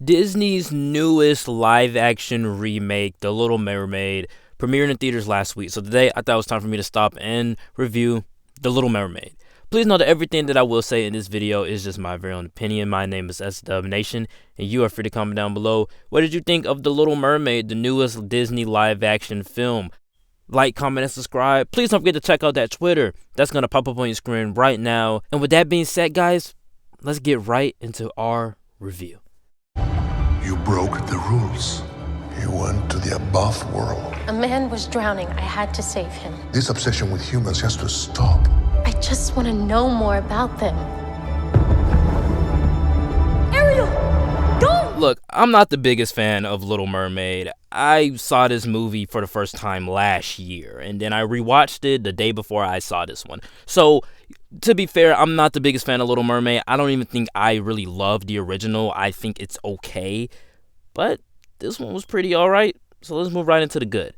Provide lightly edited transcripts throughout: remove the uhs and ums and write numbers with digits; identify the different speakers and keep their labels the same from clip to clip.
Speaker 1: Disney's newest live-action remake, The Little Mermaid, premiered in theaters last week. So today, I thought it was time for me to stop and review The Little Mermaid. Please know that everything that I will say in this video is just my very own opinion. My name is SW Nation, and you are free to comment down below. What did you think of The Little Mermaid, the newest Disney live-action film? Like, comment, and subscribe. Please don't forget to check out that Twitter. That's going to pop up on your screen right now. And with that being said, guys, let's get right into our review.
Speaker 2: You broke the rules. You went to the above world.
Speaker 3: A man was drowning. I had to save him.
Speaker 2: This obsession with humans has to stop.
Speaker 3: I just want to know more about them. Ariel, don't!
Speaker 1: Look, I'm not the biggest fan of Little Mermaid. I saw this movie for the first time last year, and then I rewatched it the day before I saw this one. So, to be fair, I'm not the biggest fan of Little Mermaid. I don't even think I really love the original. I think it's okay, but this one was pretty alright. So let's move right into the good.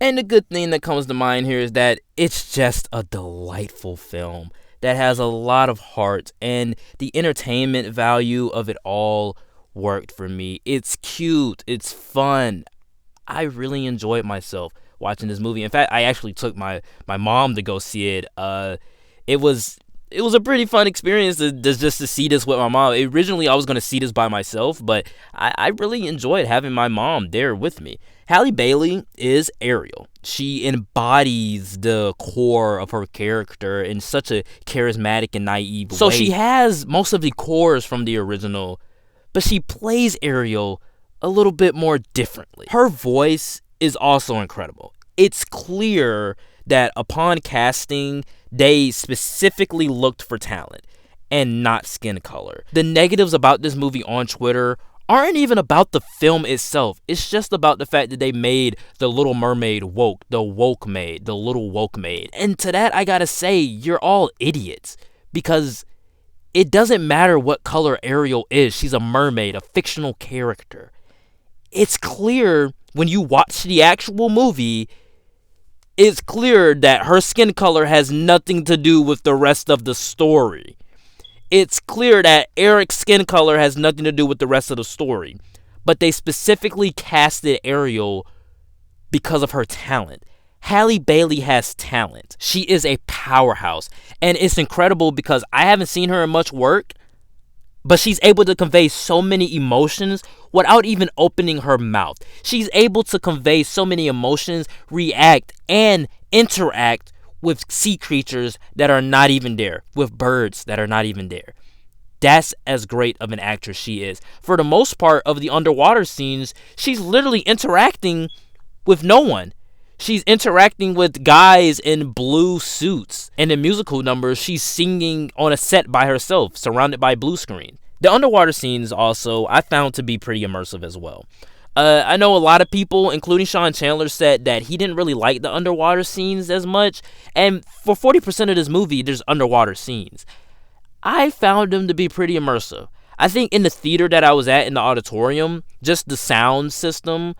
Speaker 1: And the good thing that comes to mind here is that it's just a delightful film that has a lot of heart, and the entertainment value of it all worked for me. It's cute, it's fun. I really enjoyed myself watching this movie. In fact, I actually took my mom to go see it. It was a pretty fun experience just to see this with my mom. Originally, I was going to see this by myself, but I really enjoyed having my mom there with me. Halle Bailey is Ariel. She embodies the core of her character in such a charismatic and naive way. So she has most of the cores from the original, but she plays Ariel a little bit more differently. Her voice is also incredible. It's clear that upon casting, they specifically looked for talent and not skin color. The negatives about this movie on Twitter aren't even about the film itself. It's just about the fact that they made The Little Mermaid woke, the woke maid, the little woke maid. And to that, I gotta say, you're all idiots, because it doesn't matter what color Ariel is. She's a mermaid, a fictional character. It's clear when you watch the actual movie, it's clear that her skin color has nothing to do with the rest of the story. It's clear that Eric's skin color has nothing to do with the rest of the story. But they specifically casted Ariel because of her talent. Halle Bailey has talent. She is a powerhouse. And it's incredible because I haven't seen her in much work, but she's able to convey so many emotions without even opening her mouth. She's able to convey so many emotions, react, and interact with sea creatures that are not even there, with birds that are not even there. That's as great of an actress she is. For the most part of the underwater scenes, she's literally interacting with no one. She's interacting with guys in blue suits. And in musical numbers, she's singing on a set by herself, surrounded by blue screen. The underwater scenes also, I found to be pretty immersive as well. I know a lot of people, including Sean Chandler, said that he didn't really like the underwater scenes as much. And for 40% of this movie, there's underwater scenes. I found them to be pretty immersive. I think in the theater that I was at, in the auditorium, just the sound system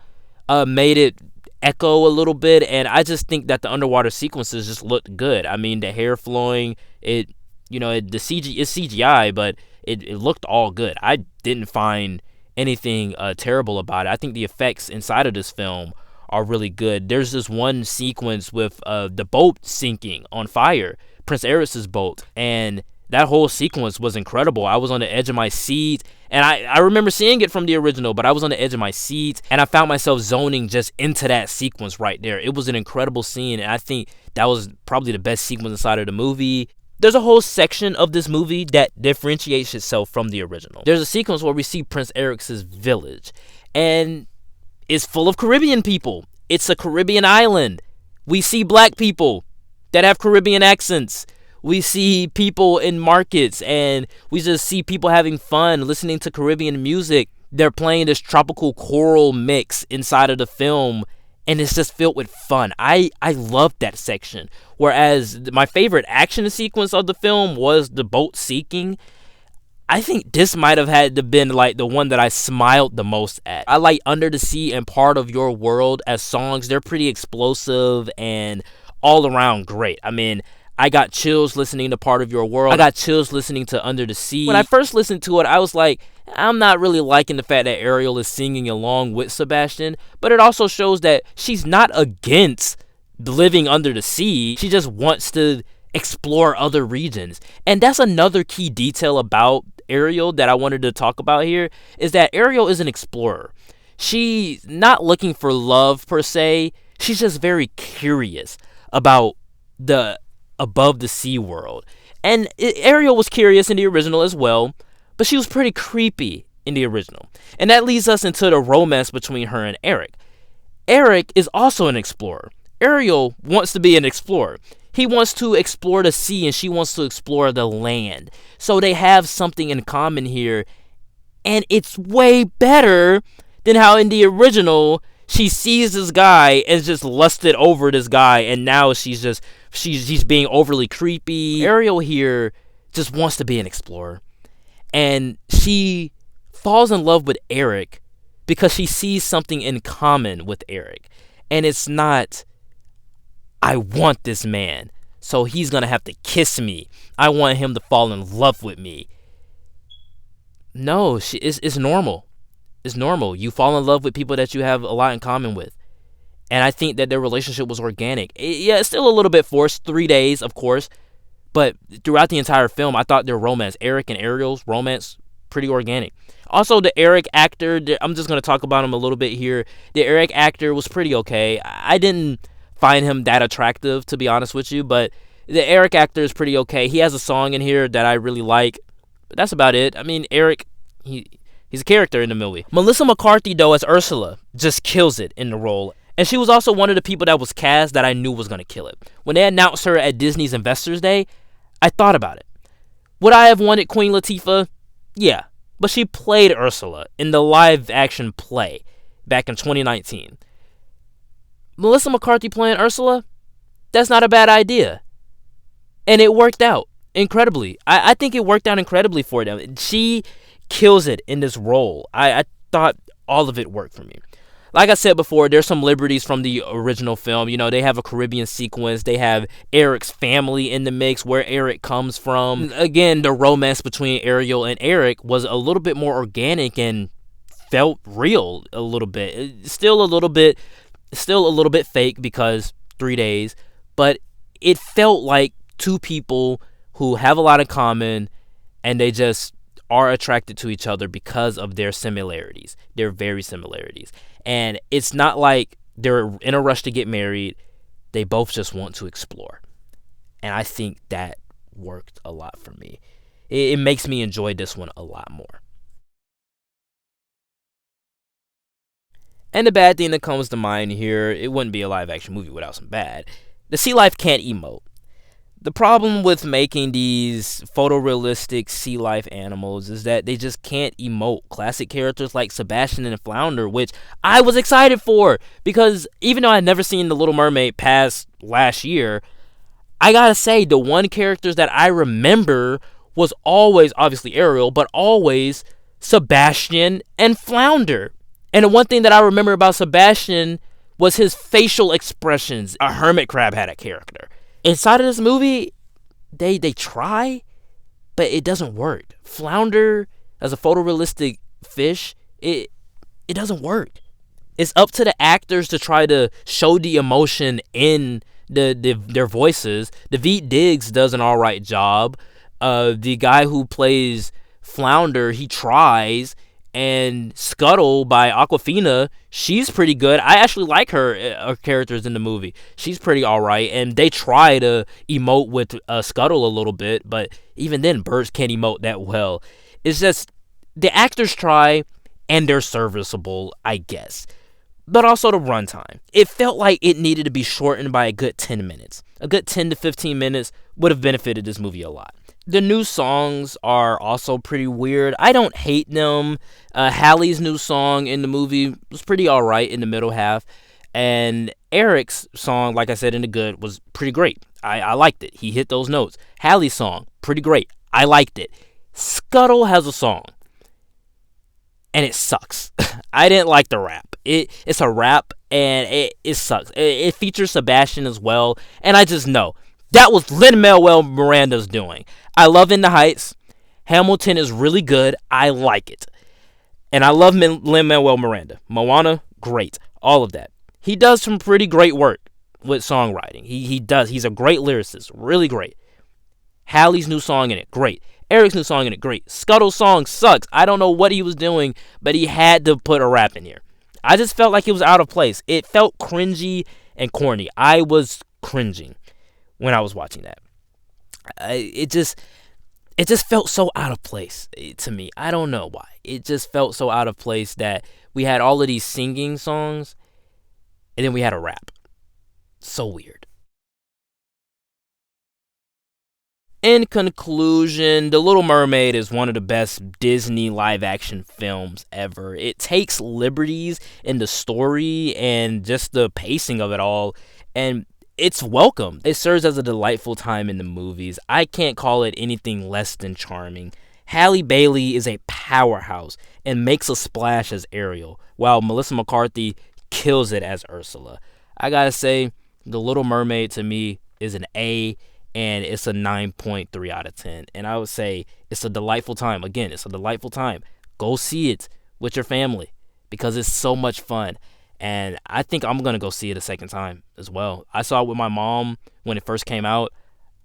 Speaker 1: made it echo a little bit, and I just think that the underwater sequences just looked good. I mean, the hair flowing, the CG is CGI, but it looked all good. I didn't find anything terrible about it. I think the effects inside of this film are really good. There's this one sequence with the boat sinking on fire, Prince Eris's boat, and that whole sequence was incredible. I was on the edge of my seat, and I remember seeing it from the original, but I was on the edge of my seat, and I found myself zoning just into that sequence right there. It was an incredible scene, and I think that was probably the best sequence inside of the movie. There's a whole section of this movie that differentiates itself from the original. There's a sequence where we see Prince Eric's village, and it's full of Caribbean people. It's a Caribbean island. We see black people that have Caribbean accents. We see people in markets, and we just see people having fun, listening to Caribbean music. They're playing this tropical choral mix inside of the film, and it's just filled with fun. I love that section. Whereas my favorite action sequence of the film was the boat sinking. I think this might have had to been like the one that I smiled the most at. I like Under the Sea and Part of Your World as songs. They're pretty explosive and all around great. I mean, I got chills listening to Part of Your World. I got chills listening to Under the Sea. When I first listened to it, I was like, I'm not really liking the fact that Ariel is singing along with Sebastian, but it also shows that she's not against living under the sea. She just wants to explore other regions. And that's another key detail about Ariel that I wanted to talk about here, is that Ariel is an explorer. She's not looking for love per se. She's just very curious about the above the sea world. And Ariel was curious in the original as well, but she was pretty creepy in the original. And that leads us into the romance between her and Eric. Eric is also an explorer. Ariel wants to be an explorer. He wants to explore the sea and she wants to explore the land. So they have something in common here. And it's way better than how in the original she sees this guy and just lusted over this guy, and now she's being overly creepy. Ariel here just wants to be an explorer. And she falls in love with Eric because she sees something in common with Eric. And it's not, I want this man, so he's going to have to kiss me. I want him to fall in love with me. No, it's normal. It's normal. You fall in love with people that you have a lot in common with. And I think that their relationship was organic. It's still a little bit forced. 3 days, of course. But throughout the entire film, I thought their romance, Eric and Ariel's romance, pretty organic. Also, the Eric actor, I'm just going to talk about him a little bit here. The Eric actor was pretty okay. I didn't find him that attractive, to be honest with you. But the Eric actor is pretty okay. He has a song in here that I really like. But that's about it. I mean, Eric, he's a character in the movie. Melissa McCarthy, though, as Ursula, just kills it in the role. And she was also one of the people that was cast that I knew was going to kill it. When they announced her at Disney's Investors Day, I thought about it. Would I have wanted Queen Latifah? Yeah. But she played Ursula in the live-action play back in 2019. Melissa McCarthy playing Ursula? That's not a bad idea. And it worked out incredibly. I think it worked out incredibly for them. She kills it in this role. I thought all of it worked for me. Like I said before, there's some liberties from the original film. You know, they have a Caribbean sequence. They have Eric's family in the mix, where Eric comes from. Again, the romance between Ariel and Eric was a little bit more organic and felt real a little bit. Still a little bit fake because 3 days, but it felt like two people who have a lot in common and they just are attracted to each other because of their similarities. Their very similarities. And it's not like they're in a rush to get married. They both just want to explore. And I think that worked a lot for me. It makes me enjoy this one a lot more. And the bad thing that comes to mind here, it wouldn't be a live action movie without some bad. The sea life can't emote. The problem with making these photorealistic sea life animals is that they just can't emote. Classic characters like Sebastian and Flounder, which I was excited for, because even though I had never seen The Little Mermaid past last year, I gotta say, the one characters that I remember was always, obviously Ariel, but always Sebastian and Flounder. And the one thing that I remember about Sebastian was his facial expressions. A hermit crab had a character. Inside of this movie, they try, but it doesn't work. Flounder, as a photorealistic fish, it doesn't work. It's up to the actors to try to show the emotion in their voices. Daveed Diggs does an alright job. The guy who plays Flounder, he tries. And Scuttle by Awkwafina, she's pretty good. I actually like her characters in the movie. She's pretty alright. And they try to emote with Scuttle a little bit, but even then, birds can't emote that well. It's just, the actors try, and they're serviceable, I guess. But also the runtime. It felt like it needed to be shortened by a good 10 minutes. A good 10 to 15 minutes would have benefited this movie a lot. The new songs are also pretty weird. I don't hate them. Hallie's new song in the movie was pretty alright in the middle half. And Eric's song, like I said in the good, was pretty great. I liked it. He hit those notes. Hallie's song, pretty great. I liked it. Scuttle has a song. And it sucks. I didn't like the rap. It's a rap, and it sucks. It features Sebastian as well. And I just know. That was Lin-Manuel Miranda's doing. I love In the Heights. Hamilton is really good. I like it. And I love Lin-Manuel Miranda. Moana, great. All of that. He does some pretty great work with songwriting. He does. He's a great lyricist. Really great. Hallie's new song in it, great. Eric's new song in it, great. Scuttle's song sucks. I don't know what he was doing, but he had to put a rap in here. I just felt like it was out of place. It felt cringy and corny. I was cringing when I was watching that. It just felt so out of place to me. I don't know why. It just felt so out of place that we had all of these singing songs, and then we had a rap. So weird. In conclusion, The Little Mermaid is one of the best Disney live-action films ever. It takes liberties in the story and just the pacing of it all, and it's welcome. It serves as a delightful time in the movies. I can't call it anything less than charming. Halle Bailey is a powerhouse and makes a splash as Ariel, while Melissa McCarthy kills it as Ursula. I gotta say, The Little Mermaid to me is an A, and it's a 9.3 out of 10. And I would say it's a delightful time. Again, it's a delightful time. Go see it with your family because it's so much fun. And I think I'm going to go see it a second time as well. I saw it with my mom when it first came out.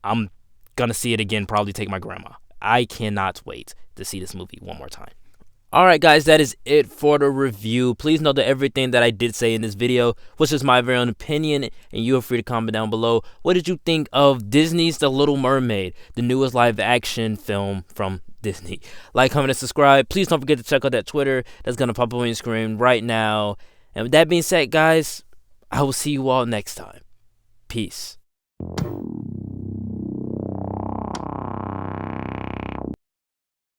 Speaker 1: I'm going to see it again, probably take my grandma. I cannot wait to see this movie one more time. Alright guys, that is it for the review. Please note that everything that I did say in this video was just my very own opinion, and you are free to comment down below. What did you think of Disney's The Little Mermaid, the newest live action film from Disney? Like, comment, and subscribe. Please don't forget to check out that Twitter that's going to pop up on your screen right now. And with that being said, guys, I will see you all next time. Peace.